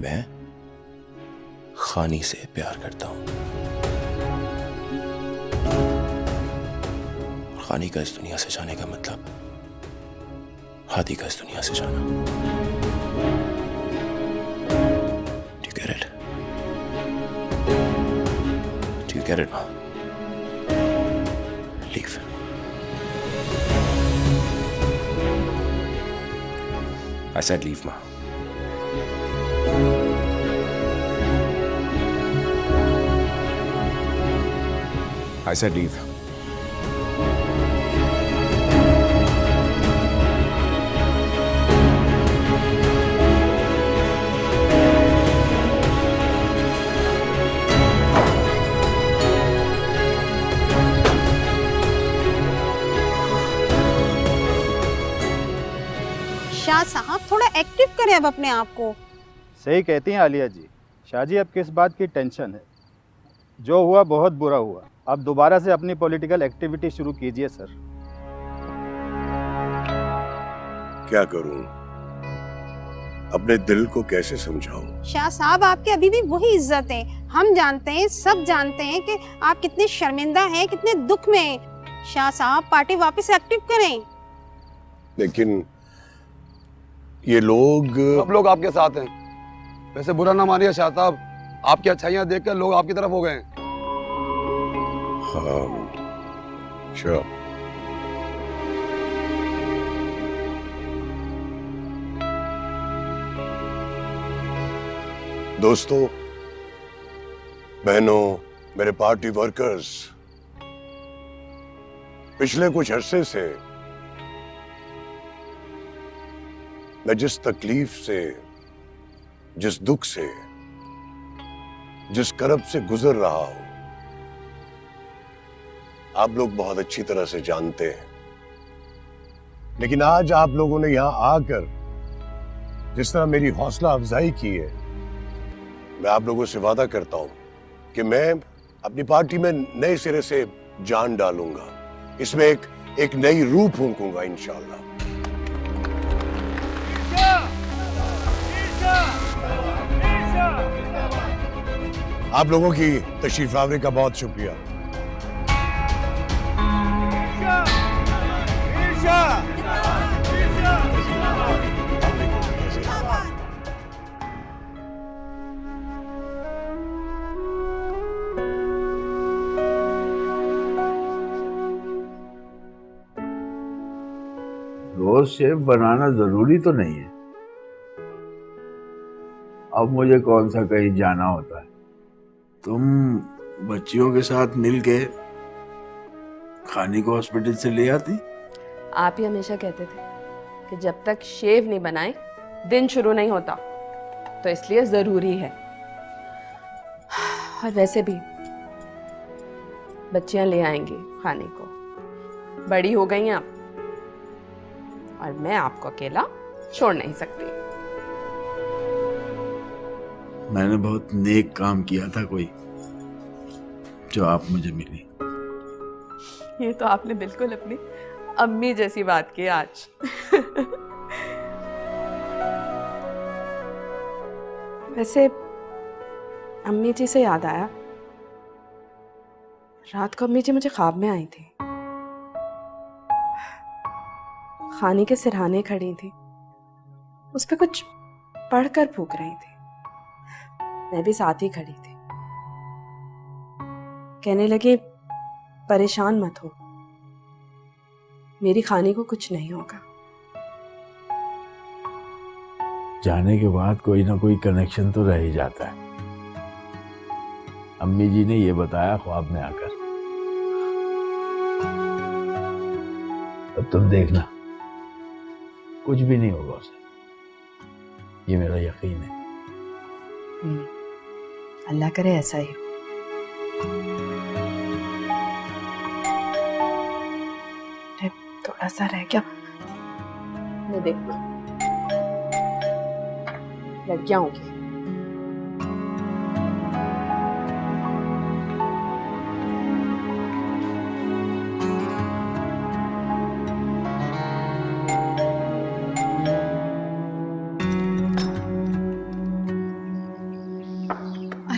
मैं खानी से प्यार करता हूं। खानी का इस दुनिया से जाने का मतलब हादी का इस दुनिया से जाना। Do you get it? Do you get it, Ma? Leave. I said leave, Ma. I said leave. Shah साहब थोड़ा एक्टिव करें अब अपने आप को। सही कहती हैं आलिया जी। शाहजी अब किस बात की टेंशन है? जो हुआ बहुत बुरा हुआ। अब दोबारा से अपनी पॉलिटिकल एक्टिविटी शुरू कीजिए सर। क्या करूं? अपने दिल को कैसे समझाऊं? शाह साहब आपके अभी भी वही इज्जत है। हम जानते हैं, सब जानते हैं कि आप कितने शर्मिंदा हैं, कितने दुख में हैं। शाह साहब पार्टी वापस एक्टिव करें। लेकिन ये लोग सब लोग आपके साथ हैं। वैसे बुरा ना मानिए शाह साहब, आपकी अच्छाइयां देखकर लोग आपकी तरफ हो गए हैं। हाँ, श्योर। दोस्तों, बहनों, मेरे पार्टी वर्कर्स, पिछले कुछ अरसे से मैं जिस तकलीफ से, जिस दुख से, जिस करब से गुजर रहा हूं, आप लोग बहुत अच्छी तरह से जानते हैं। लेकिन आज आप लोगों ने यहां आकर जिस तरह मेरी हौसला अफजाई की है, मैं आप लोगों से वादा करता हूं कि मैं अपनी पार्टी में नए सिरे से जान डालूंगा। इसमें एक नई रूह फूंकूंगा इंशाअल्लाह। आप लोगों की तशरीफ आवरी का बहुत शुक्रिया। रोज शेफ बनाना जरूरी तो नहीं है। अब मुझे कौन सा कहीं जाना होता है। तुम बच्चियों के साथ मिलके खानी को हॉस्पिटल से ले आती। आप ही हमेशा कहते थे कि जब तक शेव नहीं बनाए दिन शुरू नहीं होता, तो इसलिए जरूरी है। और वैसे भी बच्चियां ले आएंगी खाने को, बड़ी हो गई हैं आप, और मैं आपको अकेला छोड़ नहीं सकती। मैंने बहुत नेक काम किया था कोई, जो आप मुझे मिली। ये तो आपने बिल्कुल अपनी अम्मी जैसी बात की आज। वैसे अम्मी जी से याद आया, रात को अम्मी जी मुझे ख्वाब में आई थी। खाने के सिरहाने खड़ी थी, उस पे कुछ पढ़कर फूंक रही थी। मैं भी साथ ही खड़ी थी। कहने लगी, परेशान मत हो, मेरी खाने को कुछ नहीं होगा। जाने के बाद कोई ना कोई कनेक्शन तो रह ही जाता है। अम्मी जी ने ये बताया ख्वाब में आकर। अब तुम देखना, कुछ भी नहीं होगा उसे, ये मेरा यकीन है। अल्लाह करे ऐसा ही हो। थोड़ा सा रह गया, मैं देखना लग गया होंगी।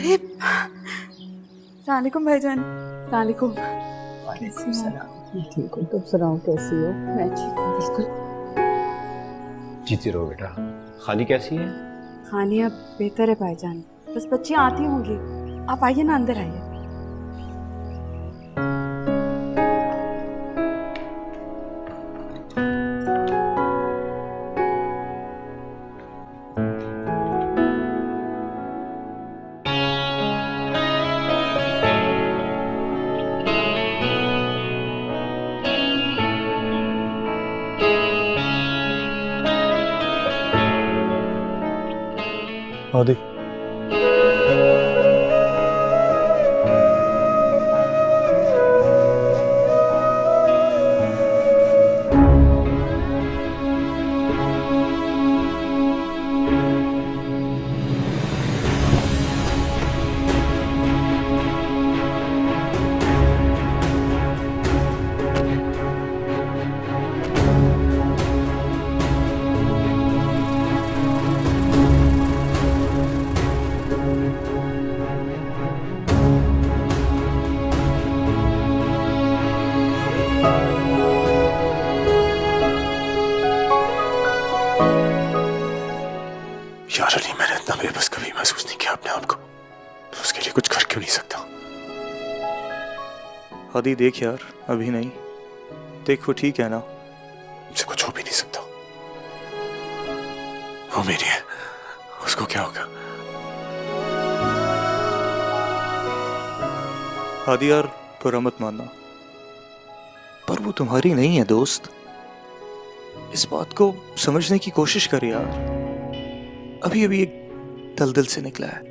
अरे सलामुकुम भाईजान। सलामुकुम। ठीक हो? तुम सुनाओ कैसी हो? मैं ठीक हूँ बिल्कुल। जीती रहो बेटा। खानी कैसी है? खानी अब बेहतर है भाईजान, बस बच्चियाँ आती होंगी। आप आइए ना, अंदर आइए। हादी यार अली, मैंने इतना बेबस कभी महसूस नहीं किया अपने आप को। तो उसके लिए कुछ कर क्यों नहीं सकता? हादी देख यार, अभी नहीं, देख वो ठीक है ना। मुझसे कुछ हो भी नहीं सकता। वो मेरी है, उसको क्या होगा? हादी यार बुरा मत मानना, पर वो तुम्हारी नहीं है दोस्त। इस बात को समझने की कोशिश कर यार। अभी अभी एक दलदल से निकला है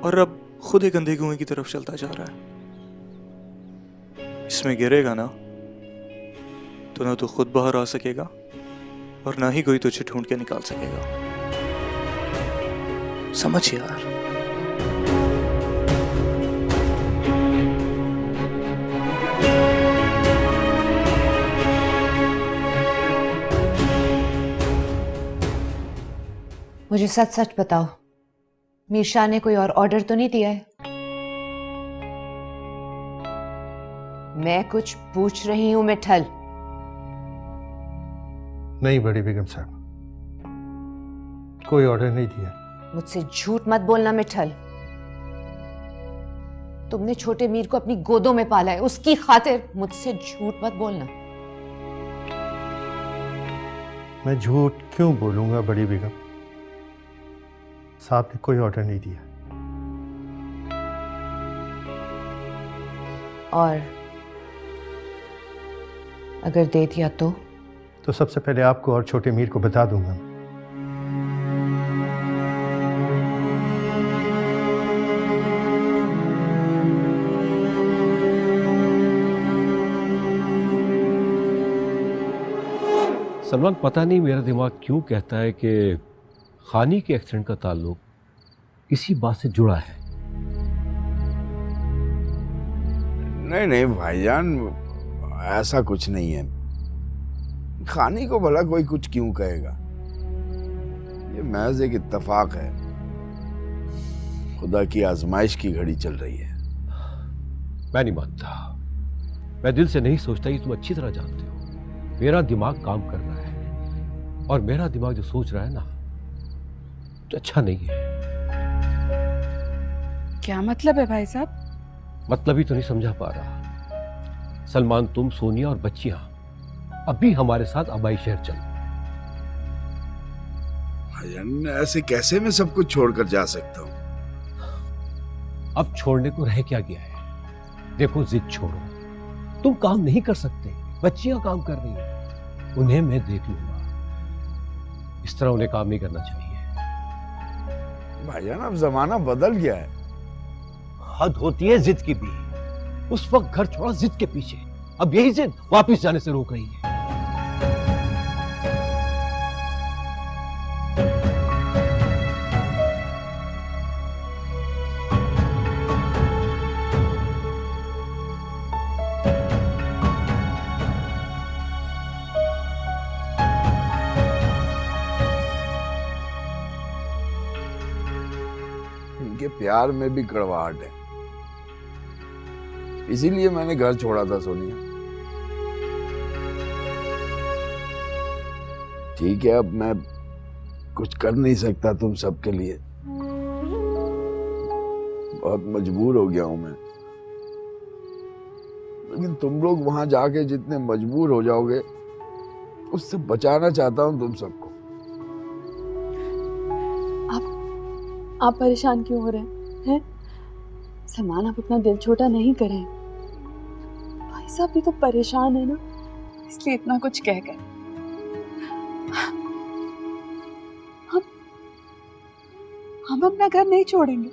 और अब खुद एक अंधे कुएं की तरफ चलता जा रहा है। इसमें गिरेगा ना तो ना तो खुद बाहर आ सकेगा और ना ही कोई तुझे ढूंढ के निकाल सकेगा। समझ यार। मुझे सच सच बताओ, मीर शाह ने कोई और ऑर्डर तो नहीं दिया है? मैं कुछ पूछ रही हूं मिठल। नहीं बड़ी बेगम साहब, कोई ऑर्डर नहीं दिया। मुझसे झूठ मत बोलना मिठल। तुमने छोटे मीर को अपनी गोदों में पाला है, उसकी खातिर मुझसे झूठ मत बोलना। मैं झूठ क्यों बोलूंगा बड़ी बेगम? साहब ने कोई ऑर्डर नहीं दिया। और अगर दे दिया तो सबसे पहले आपको और छोटे मीर को बता दूंगा। सलमान, पता नहीं मेरा दिमाग क्यों कहता है कि खानी के एक्सीडेंट का ताल्लुक किसी बात से जुड़ा है। नहीं नहीं भाईजान, ऐसा कुछ नहीं है। खानी को भला कोई कुछ क्यों कहेगा? ये महज एक इत्तेफाक है। खुदा की आजमाइश की घड़ी चल रही है। मैं नहीं मानता। मैं दिल से नहीं सोचता। ये तुम अच्छी तरह जानते हो। मेरा दिमाग काम कर रहा है और मेरा दिमाग जो सोच रहा है ना, तो अच्छा नहीं है। क्या मतलब है भाई साहब? मतलब ही तो नहीं समझा पा रहा। सलमान, तुम, सोनिया और बच्चियां अभी हमारे साथ अबाई शहर चलो। भाईजान, ऐसे कैसे मैं सब कुछ छोड़कर जा सकता हूँ? अब छोड़ने को रह क्या गया है? देखो, जिद छोड़ो। तुम काम नहीं कर सकते, बच्चियां काम कर रही हैं। उन्हें मैं देख लूंगा। इस तरह उन्हें काम नहीं करना चाहिए। भाईजान, अब जमाना बदल गया है। हद होती है जिद की भी। उस वक्त घर छोड़ा जिद के पीछे, अब यही जिद वापस जाने से रोक रही है। इनके प्यार में भी कड़वाहट है, इसीलिए मैंने घर छोड़ा था सोनिया। ठीक है, अब मैं कुछ कर नहीं सकता तुम सबके लिए, बहुत मजबूर हो गया हूं मैं। लेकिन तुम लोग वहां जाके जितने मजबूर हो जाओगे, उससे बचाना चाहता हूं तुम सबको। आप परेशान क्यों हो रहे हैं? सलमान, आप अपना दिल छोटा नहीं करें। भाई साहब भी तो परेशान है ना, इसलिए इतना कुछ कह कर। हम अपना घर नहीं छोड़ेंगे,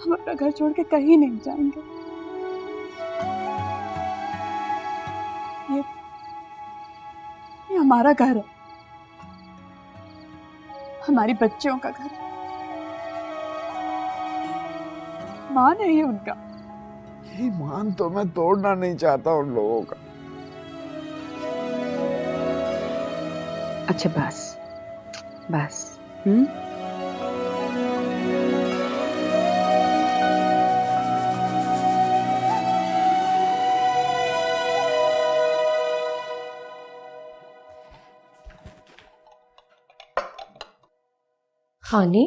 हम अपना घर छोड़ के कहीं नहीं जाएंगे। ये हमारा घर है, हमारी बच्चियों का घर है। मान है ये उनका। ये मान तो मैं तोड़ना नहीं चाहता उन लोगों का। अच्छा बस बस। खानी,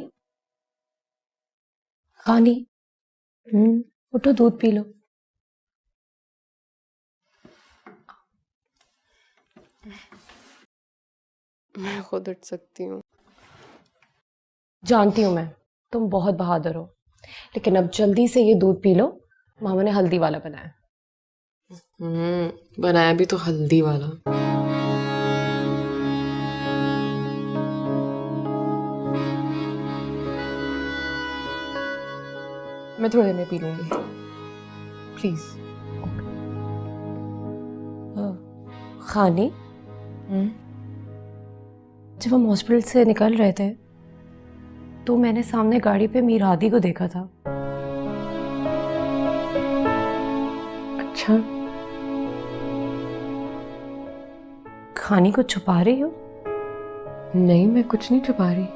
खानी, उठो दूध पी लो। मैं खुद उठ सकती हूँ। जानती हूँ मैं, तुम बहुत बहादुर हो, लेकिन अब जल्दी से ये दूध पी लो। मामा ने हल्दी वाला बनाया। बनाया भी तो हल्दी वाला। मैं थोड़ी देर में पी लूंगी, प्लीज। खानी, जब हम हॉस्पिटल से निकल रहे थे तो मैंने सामने गाड़ी पे मीरादी को देखा था। अच्छा, खानी को छुपा रही हो? नहीं, मैं कुछ नहीं छुपा रही।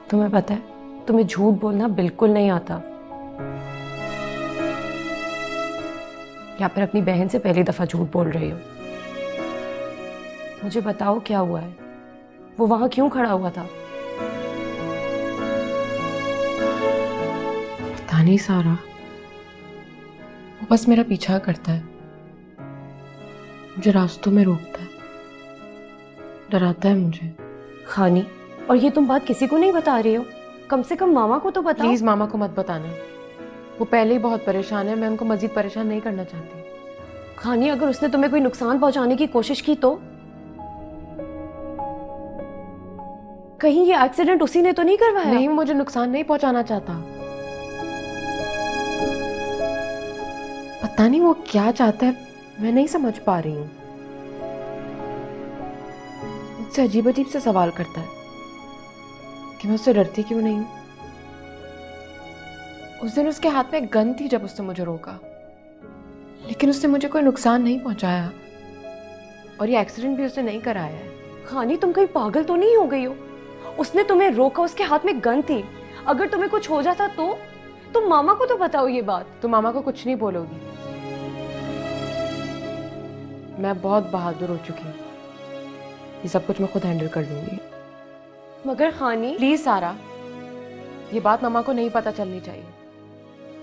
तुम्हें पता है, तुम्हें झूठ बोलना बिल्कुल नहीं आता, या फिर अपनी बहन से पहली दफा झूठ बोल रही हो। मुझे बताओ क्या हुआ है, वो वहां क्यों खड़ा हुआ था? पता नहीं सारा, वो बस मेरा पीछा करता है, मुझे रास्तों में रोकता है, डराता है मुझे। खानी, और ये तुम बात किसी को नहीं बता रही हो? कम से कम मामा को तो बताओ। प्लीज मामा को मत बताना, वो पहले ही बहुत परेशान है, मैं उनको मजीद परेशान नहीं करना चाहती। खानी, अगर उसने तुम्हें कोई नुकसान पहुंचाने की कोशिश की तो? कहीं ये एक्सीडेंट उसी ने तो नहीं करवाया? नहीं, मुझे नुकसान नहीं पहुंचाना चाहता। पता नहीं वो क्या चाहता है, मैं नहीं समझ पा रही हूँ। मुझसे अजीब अजीब से सवाल करता है कि मैं उससे डरती क्यों नहीं हूँ। उस दिन उसके हाथ में गन थी जब उसने मुझे रोका, लेकिन उसने मुझे कोई नुकसान नहीं पहुंचाया, और ये एक्सीडेंट भी उसने नहीं कराया है। खानी, तुम कहीं पागल तो नहीं हो गई हो? उसने तुम्हें रोका, उसके हाथ में गन थी। अगर तुम्हें कुछ हो जाता तो? तुम मामा को तो बताओ ये बात। तुम मामा को कुछ नहीं बोलोगी, मैं बहुत बहादुर हो चुकी हूँ, ये सब कुछ मैं खुद हैंडल कर लूंगी। मगर खानी, प्लीज सारा, ये बात मामा को नहीं पता चलनी चाहिए।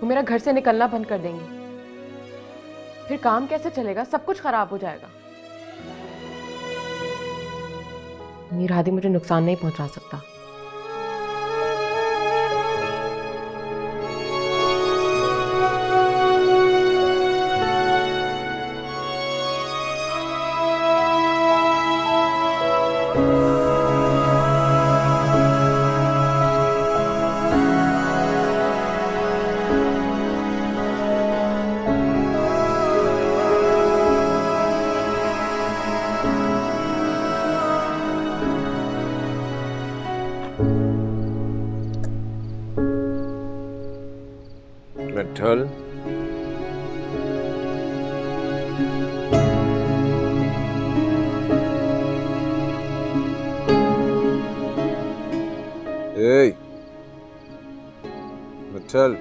वो मेरा घर से निकलना बंद कर देंगी, फिर काम कैसे चलेगा, सब कुछ खराब हो जाएगा। मीरादी मुझे नुकसान नहीं पहुंचा सकता। मिठल, ए, मिठल,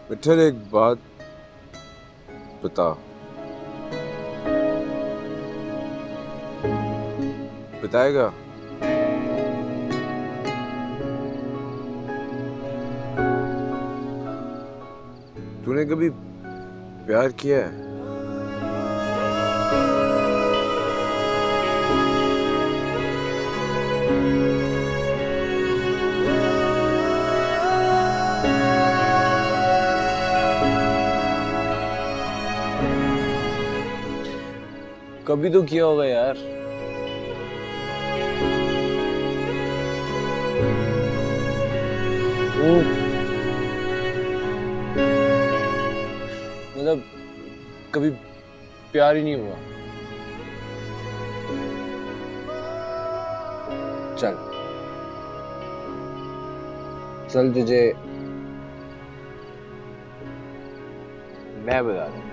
मिठल एक बात बता, बताएगा? तूने कभी प्यार किया है? कभी तो किया होगा यार। मतलब कभी प्यार ही नहीं हुआ। चल चल तुझे मैं बता दूं।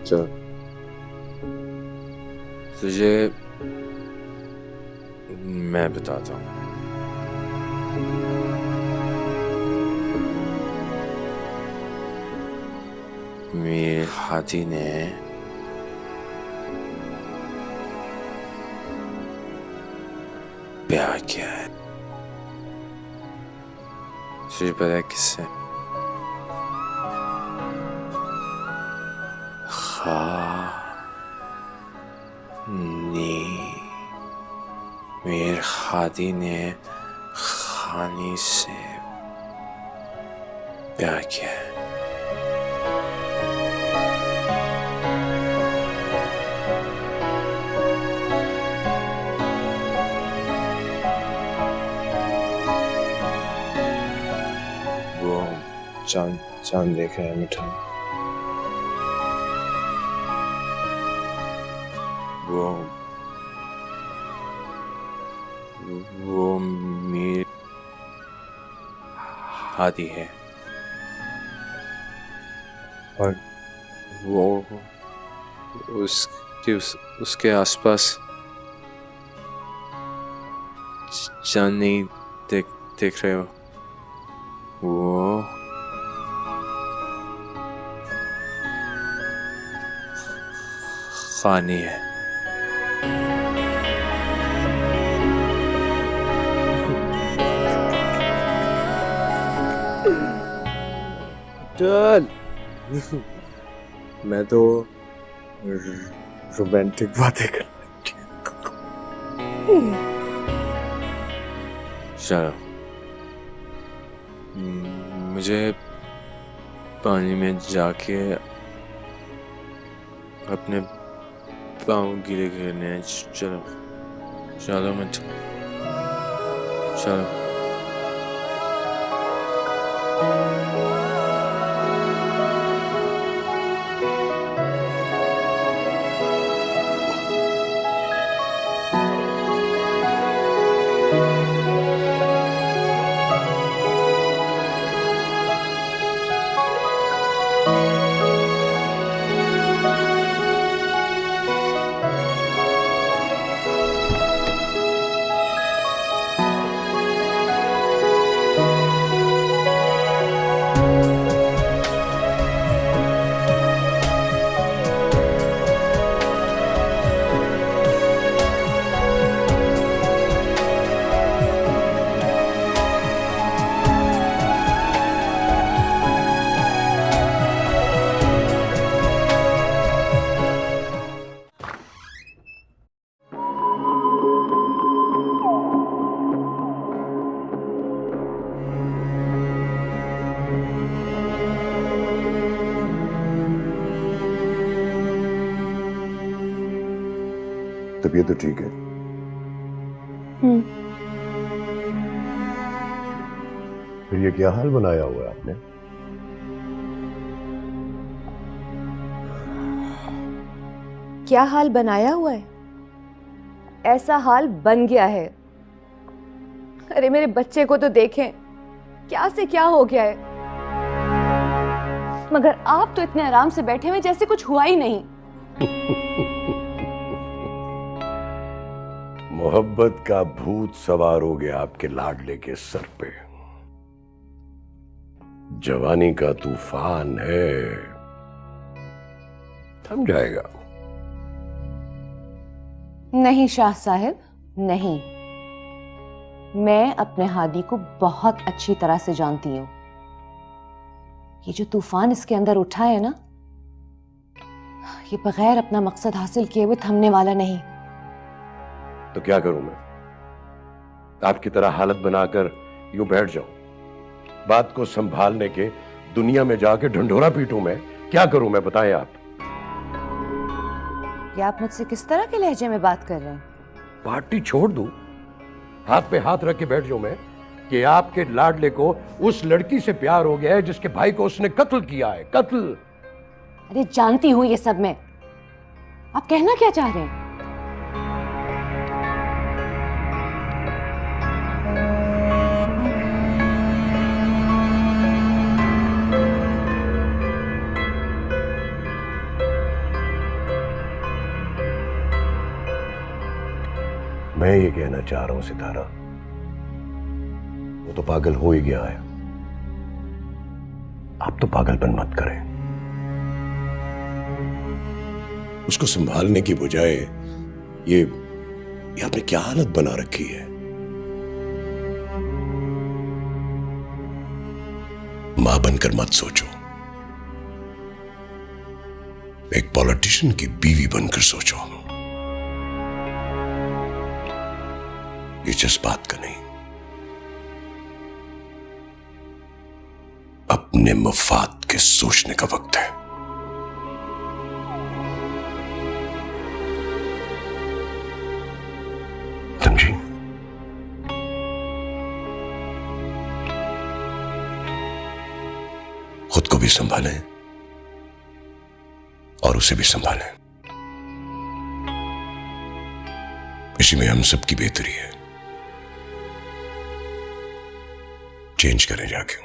चल तुझे मैं बताता हूँ। मीर हाथी ने प्यार किया है। तुझे पता है किससे? मीर हादी ने खानी से प्यार किया है। वो चांद देख रहा है मिठा। वो मीर हादी है और वो उसके आसपास चांद नहीं देख रहे हो। वो खानी है। चल मैं तो रोमांटिक बातें कर। चलो मुझे पानी में जाके अपने पाँव गीले करने हैं। चलो चलो मैं चलो। तबीयत तो ठीक है? फिर ये क्या हाल बनाया हुआ है आपने? क्या हाल बनाया हुआ है? ऐसा हाल बन गया है। अरे मेरे बच्चे को तो देखें, क्या से क्या हो गया है। मगर आप तो इतने आराम से बैठे हुए जैसे कुछ हुआ ही नहीं। मोहब्बत का भूत सवार हो गया आपके लाडले के सर पे। जवानी का तूफान है, थम जाएगा। नहीं शाह साहब, नहीं। मैं अपने हादी को बहुत अच्छी तरह से जानती हूँ। ये जो तूफान इसके अंदर उठा है ना, ये बगैर अपना मकसद हासिल किए हुए थमने वाला नहीं। तो क्या करूं मैं? आपकी तरह हालत बनाकर यूं बैठ जाऊं? बात को संभालने के दुनिया में जाके ढंढोरा पीटूं मैं? क्या करूं मैं, बताएं आप। ये आप मुझसे किस तरह के लहजे में बात कर रहे हैं? पार्टी छोड़ दूं, हाथ पे हाथ रख के बैठ जाऊं मैं कि आपके लाडले को उस लड़की से प्यार हो गया है जिसके भाई को उसने कत्ल किया है, कत्ल। अरे जानती हूं ये सब मैं। आप कहना क्या चाह रहे हैं? मैं ये कहना चाह रहा हूं सितारा, वो तो पागल हो ही गया है, आप तो पागलपन मत करें। उसको संभालने की बजाय ये आपने क्या हालत बना रखी है। मां बनकर मत सोचो, एक पॉलिटिशियन की बीवी बनकर सोचो। ये जज्बात का नहीं, अपने मफाद के सोचने का वक्त है। समझी? खुद को भी संभालें और उसे भी संभालें। इसी में हम सबकी बेहतरी है। चेंज करें जाके।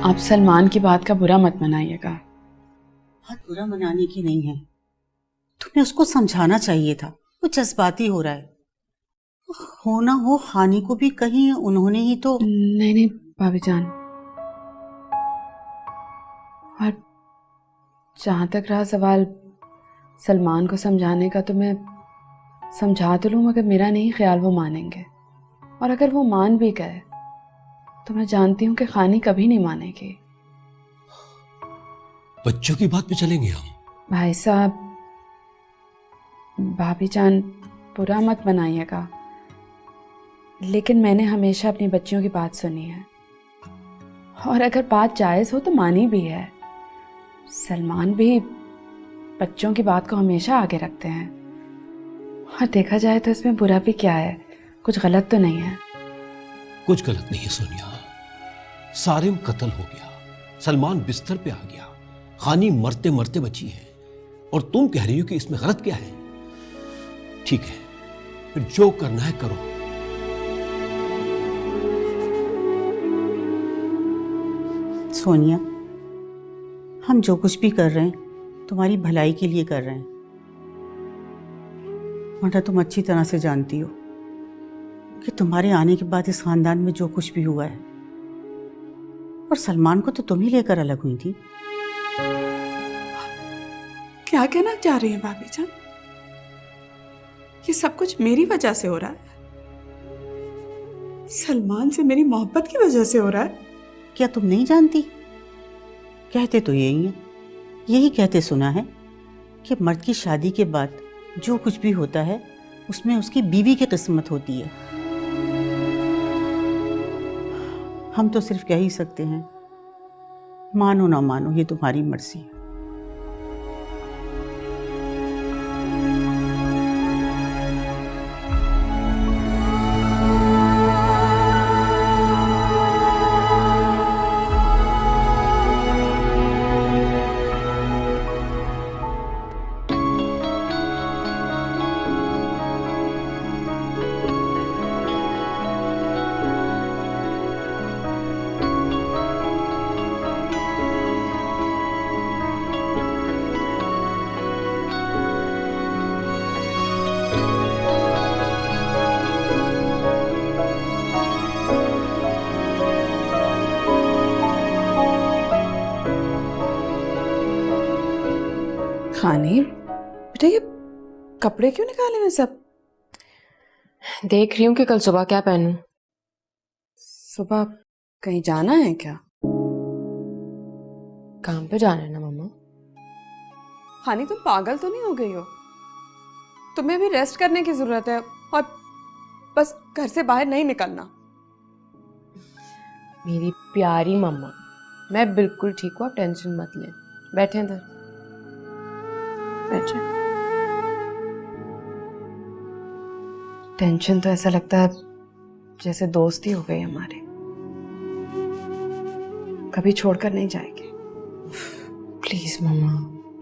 आप सलमान की बात का बुरा मत मनाइएगा। बात बुरा मनाने की नहीं है, तुम्हें उसको समझाना चाहिए था। वो जज्बाती हो रहा है। होना हो हानि को भी कहीं उन्होंने ही तो। नहीं नहीं भाभी जान, और जहां तक रहा सवाल सलमान को समझाने का, तो मैं समझा तो लूं, मगर मेरा नहीं ख्याल वो मानेंगे। और अगर वो मान भी गए तो मैं जानती हूं कि खानी कभी नहीं मानेगी। बच्चों की बात पे चलेंगे हम। भाई साहब, भाभी जान बुरा मत बनाइएगा, लेकिन मैंने हमेशा अपनी बच्चियों की बात सुनी है, और अगर बात जायज़ हो तो मानी भी है। सलमान भी बच्चों की बात को हमेशा आगे रखते हैं, और देखा जाए तो इसमें बुरा भी क्या है, कुछ गलत तो नहीं है। कुछ गलत नहीं है सोनिया। सारिम कत्ल हो गया, सलमान बिस्तर पे आ गया, खानी मरते मरते बची है, और तुम कह रही हो कि इसमें गलत क्या है? ठीक है, फिर जो करना है करो। सोनिया, हम जो कुछ भी कर रहे हैं तुम्हारी भलाई के लिए कर रहे हैं, वरना तुम अच्छी तरह से जानती हो कि तुम्हारे आने के बाद इस खानदान में जो कुछ भी हुआ है, और सलमान को तो तुम ही लेकर अलग हुई थी। क्या कहना चाह रही हैं भाभी जान? ये सब कुछ मेरी वजह से हो रहा है? सलमान से मेरी मोहब्बत की वजह से हो रहा है? क्या तुम नहीं जानती? कहते तो यही है, यही कहते सुना है कि मर्द की शादी के बाद जो कुछ भी होता है उसमें उसकी बीवी की किस्मत होती है। हम तो सिर्फ कह ही सकते हैं मानो ना मानो ये तुम्हारी मर्जी है। खानी बेटा, ये कपड़े क्यों निकाले मैं सब? देख रही हूँ कि कल सुबह क्या पहनूं। सुबह कहीं जाना है क्या? काम पे जाना है ना मम्मा। खानी तुम पागल तो नहीं हो गई हो? तुम्हें भी रेस्ट करने की जरूरत है और बस घर से बाहर नहीं निकलना। मेरी प्यारी मम्मा, मैं बिल्कुल ठीक हूँ, आप टेंशन मत लें। बैठे इधर, बैठे। टेंशन तो ऐसा लगता है जैसे दोस्ती हो गई हमारी, कभी छोड़कर नहीं जाएंगे। प्लीज मम्मा।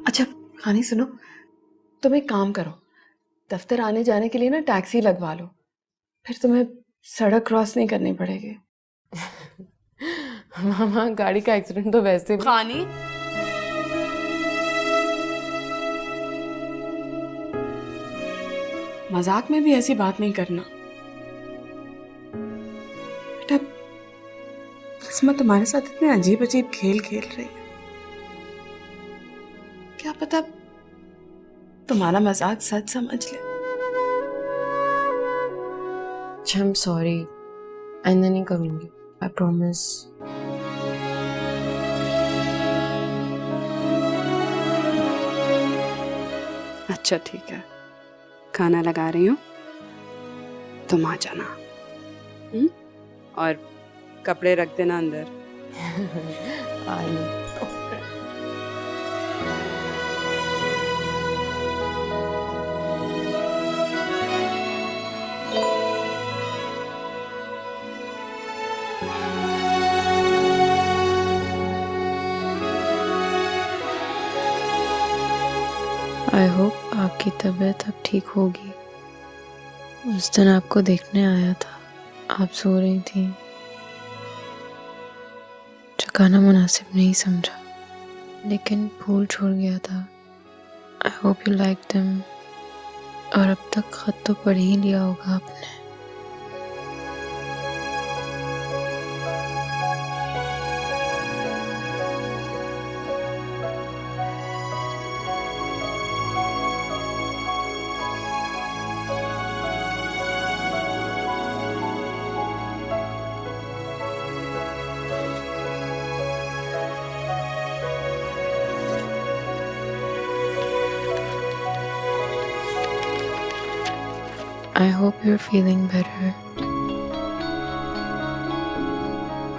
अच्छा खानी सुनो, तुम एक काम करो, दफ्तर आने जाने के लिए ना टैक्सी लगवा लो, फिर तुम्हें सड़क क्रॉस नहीं करनी पड़ेगी। मामा गाड़ी का एक्सीडेंट तो वैसे भी। खानी मजाक में भी ऐसी बात नहीं करना बेटा। किस्मत तुम्हारे साथ इतने अजीब अजीब खेल खेल रही है, क्या पता तुम्हारा मजाक सच समझ ले। आई एम सॉरी, आइंदा नहीं करूंगी, आई प्रॉमिस। अच्छा ठीक है, खाना लगा रही हूँ, तुम आ जाना। और कपड़े रख देना अंदर। आई होप आपकी तबीयत अब ठीक होगी। उस दिन आपको देखने आया था, आप सो रही थी, जगाना मुनासिब नहीं समझा, लेकिन फूल छोड़ गया था। I hope you like them. और अब तक खत तो पढ़ ही लिया होगा आपने। I hope you're feeling better.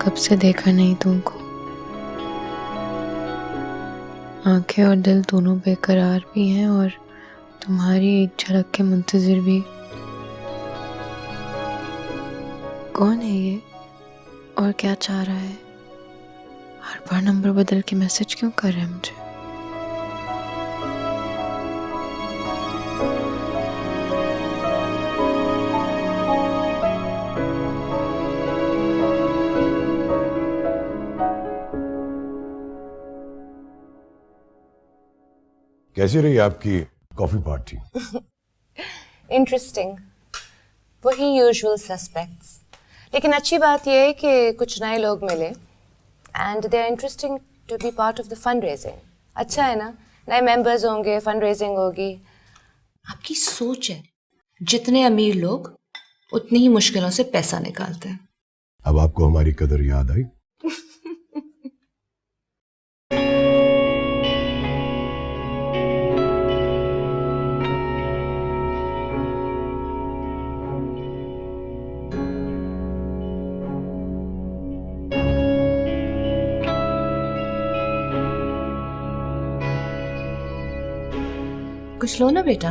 कब से देखा नहीं तुमको, आंखें और दिल दोनों बेकरार भी हैं और तुम्हारी एक झलक के मुंतजिर भी। कौन है ये और क्या चाह रहा है? हर बार नंबर बदल के मैसेज क्यों कर रहा है मुझे? कैसी रही आपकी कॉफी पार्टी? इंटरेस्टिंग, वही यूजुअल सस्पेक्ट्स, लेकिन अच्छी बात यह है कि कुछ नए लोग मिले and they are interesting to be part of the fund raising. अच्छा है ना, नए मेंबर्स होंगे, फंड रेजिंग होगी। आपकी सोच है, जितने अमीर लोग उतनी ही मुश्किलों से पैसा निकालते हैं। अब आपको हमारी कदर याद आई? कुछ लो ना बेटा।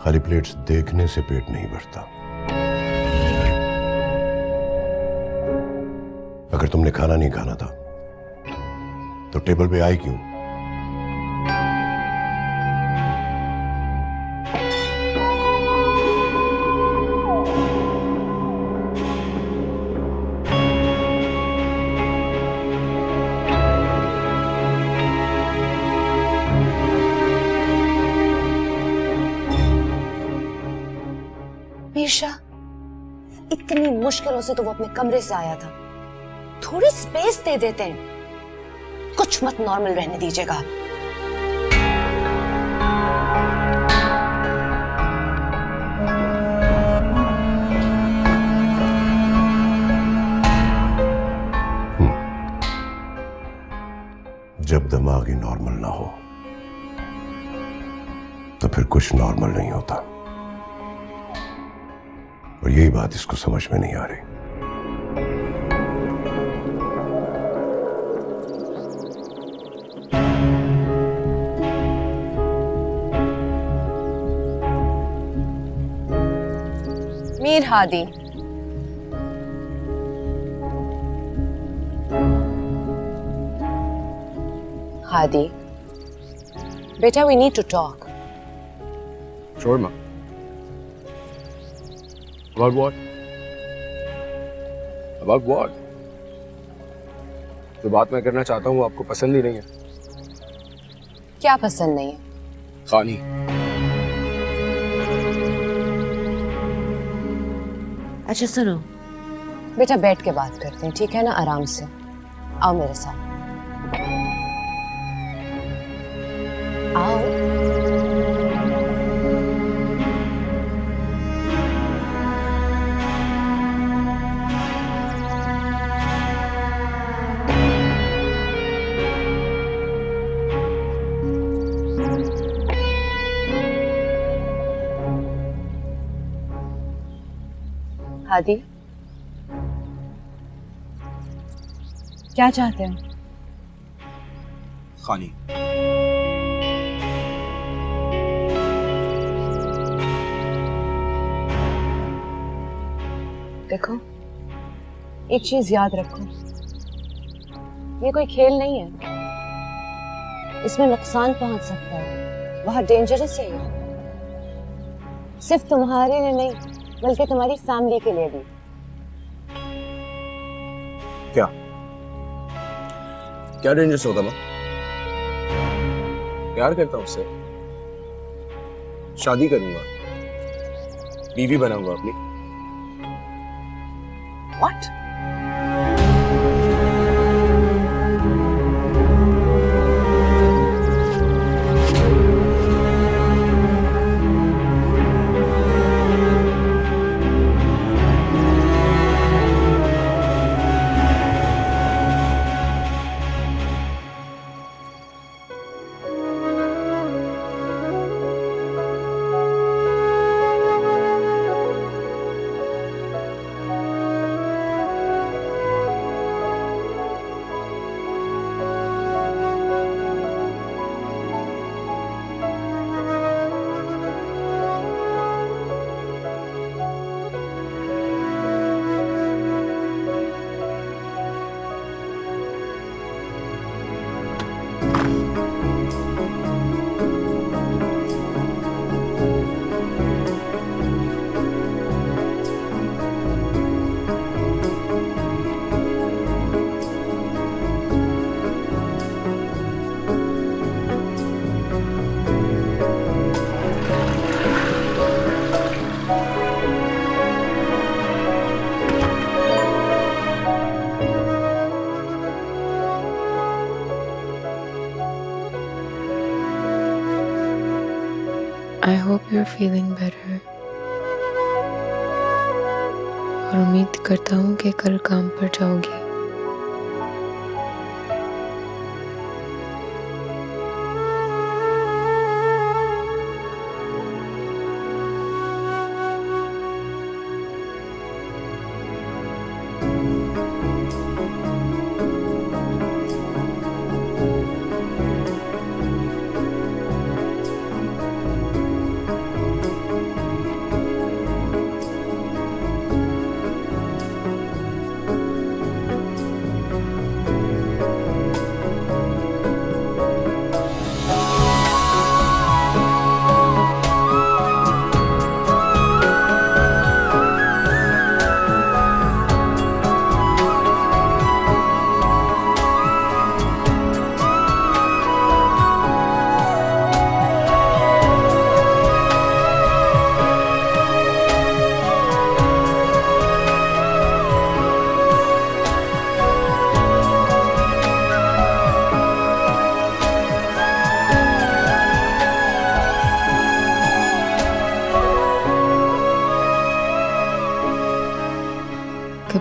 खाली प्लेट्स देखने से पेट नहीं भरता। अगर तुमने खाना नहीं खाना था तो टेबल पे आई क्यों? मीशा, इतनी मुश्किलों से तो वो अपने कमरे से आया था, थोड़ी स्पेस दे देते हैं। कुछ मत नॉर्मल रहने दीजिएगा। जब दिमाग ही नॉर्मल ना हो तो फिर कुछ नॉर्मल नहीं होता, और यही बात इसको समझ में नहीं आ रही। मीर हादी, हादी बेटा, we need to talk. Sure, ma. About what? About what? जो बात मैं करना चाहता हूँ आपको पसंद ही नहीं है। क्या पसंद नहीं है? खानी। अच्छा सुनो बेटा, बैठ के बात करते हैं, ठीक है ना? आराम से आओ मेरे साथ, आओ। हादी, क्या चाहते हो? खानी। देखो, एक चीज याद रखो, ये कोई खेल नहीं है, इसमें नुकसान पहुंच सकता है, बहुत डेंजरस है ये, सिर्फ तुम्हारे लिए नहीं बल्कि तुम्हारी फैमिली के लिए भी। क्या क्या डेंजरस होगा? मैं प्यार करता हूँ उससे, शादी करूंगा, बीवी बनाऊंगा अपनी। What? I hope you're feeling better. और उम्मीद करता हूँ कि कल काम पर जाओगी।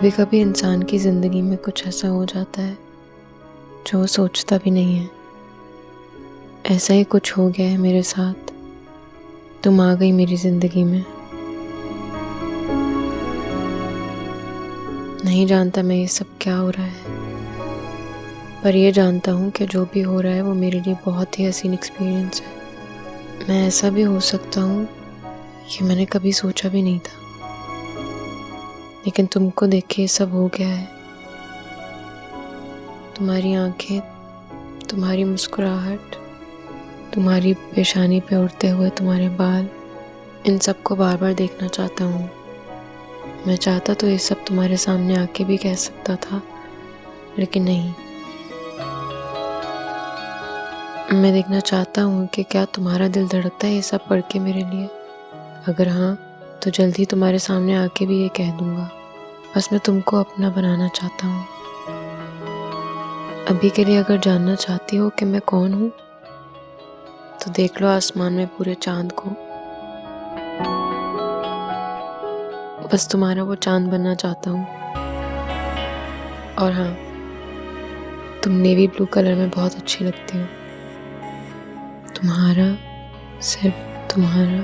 कभी कभी इंसान की ज़िंदगी में कुछ ऐसा हो जाता है जो वो सोचता भी नहीं है। ऐसा ही कुछ हो गया है मेरे साथ। तुम आ गई मेरी ज़िंदगी में। नहीं जानता मैं ये सब क्या हो रहा है, पर ये जानता हूँ कि जो भी हो रहा है वो मेरे लिए बहुत ही हसीन एक्सपीरियंस है। मैं ऐसा भी हो सकता हूँ कि मैंने कभी सोचा भी नहीं था, लेकिन तुमको देख के ये सब हो गया है। तुम्हारी आंखें, तुम्हारी मुस्कुराहट, तुम्हारी पेशानी पे उड़ते हुए तुम्हारे बाल, इन सब को बार बार देखना चाहता हूँ। मैं चाहता तो ये सब तुम्हारे सामने आके भी कह सकता था, लेकिन नहीं। मैं देखना चाहता हूँ कि क्या तुम्हारा दिल धड़कता है ये सब पढ़ के मेरे लिए। अगर हाँ, तो जल्दी तुम्हारे सामने आके भी ये कह दूंगा। बस मैं तुमको अपना बनाना चाहता हूँ। अभी के लिए अगर जानना चाहती हो कि मैं कौन हूँ, तो देख लो आसमान में पूरे चांद को। बस तुम्हारा वो चांद बनना चाहता हूँ। और हाँ, तुम नेवी ब्लू कलर में बहुत अच्छी लगती हो। तुम्हारा, सिर्फ तुम्हारा।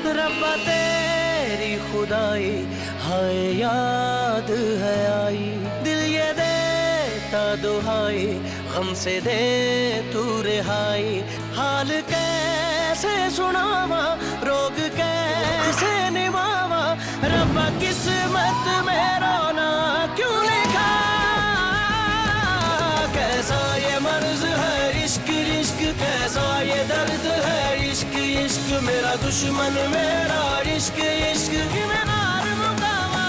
रब्बा तेरी खुदाई, हाय याद है आई, दिल ये देता दुहाई, गम से दे तू रिहाई। हाल कैसे सुनावा, रोग कैसे निभावा, रब्बा किस्मत में रोना क्यों लिखा। कैसा ये मर्ज है इश्क इश्क, कैसा ये दर्द है इश्क इश्क, मेरा दुश्मन मेरा इश्क इश्क, मैं मार मुकावा।